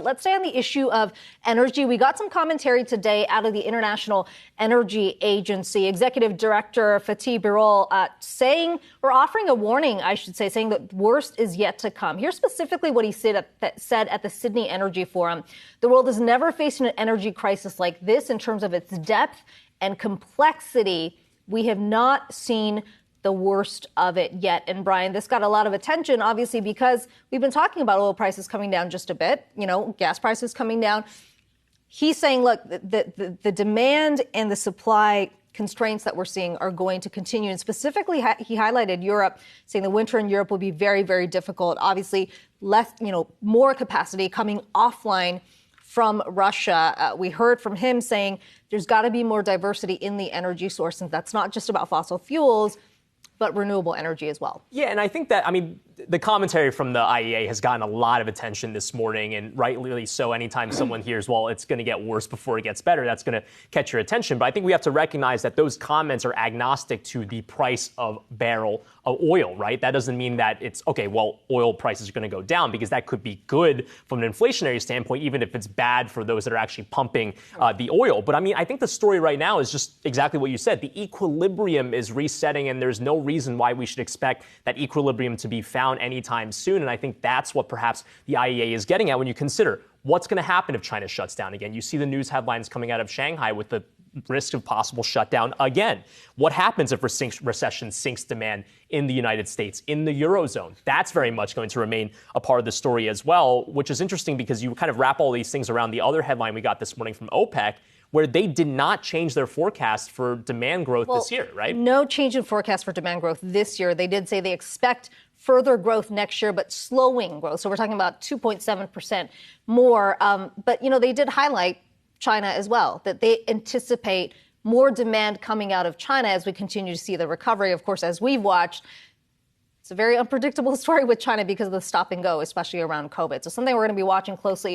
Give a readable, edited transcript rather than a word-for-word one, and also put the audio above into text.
let's stay on the issue of energy. We got some commentary today out of the International Energy Agency. Executive Director Fatih Birol offering a warning, I should say, saying that worst is yet to come. Here's specifically what he said at the Sydney Energy Forum. The world has never faced an energy crisis like this in terms of its depth and complexity. We have not seen the worst of it yet. And Brian, this got a lot of attention, obviously, because we've been talking about oil prices coming down just a bit, gas prices coming down. He's saying, look, the demand and the supply constraints that we're seeing are going to continue. And specifically, he highlighted Europe, saying the winter in Europe will be very, very difficult. Obviously, more capacity coming offline from Russia. We heard from him saying there's got to be more diversity in the energy source, and that's not just about fossil fuels, but renewable energy as well. Yeah, and I think that, the commentary from the IEA has gotten a lot of attention this morning, and rightly so. Anytime someone hears, well, it's going to get worse before it gets better, that's going to catch your attention. But I think we have to recognize that those comments are agnostic to the price of barrel of oil, right? That doesn't mean that it's, okay, well, oil prices are going to go down, because that could be good from an inflationary standpoint, even if it's bad for those that are actually pumping the oil. But I think the story right now is just exactly what you said. The equilibrium is resetting, and there's no reason why we should expect that equilibrium to be found anytime soon. And I think that's what perhaps the IEA is getting at when you consider what's going to happen if China shuts down again. You see the news headlines coming out of Shanghai with the risk of possible shutdown again. What happens if recession sinks demand in the United States, in the Eurozone? That's very much going to remain a part of the story as well, which is interesting because you kind of wrap all these things around the other headline we got this morning from OPEC, where they did not change their forecast for demand growth this year, right? No change in forecast for demand growth this year. They did say they expect further growth next year, but slowing growth. So we're talking about 2.7% more. But, they did highlight China as well, that they anticipate more demand coming out of China as we continue to see the recovery. Of course, as we've watched, it's a very unpredictable story with China because of the stop and go, especially around COVID. So something we're going to be watching closely.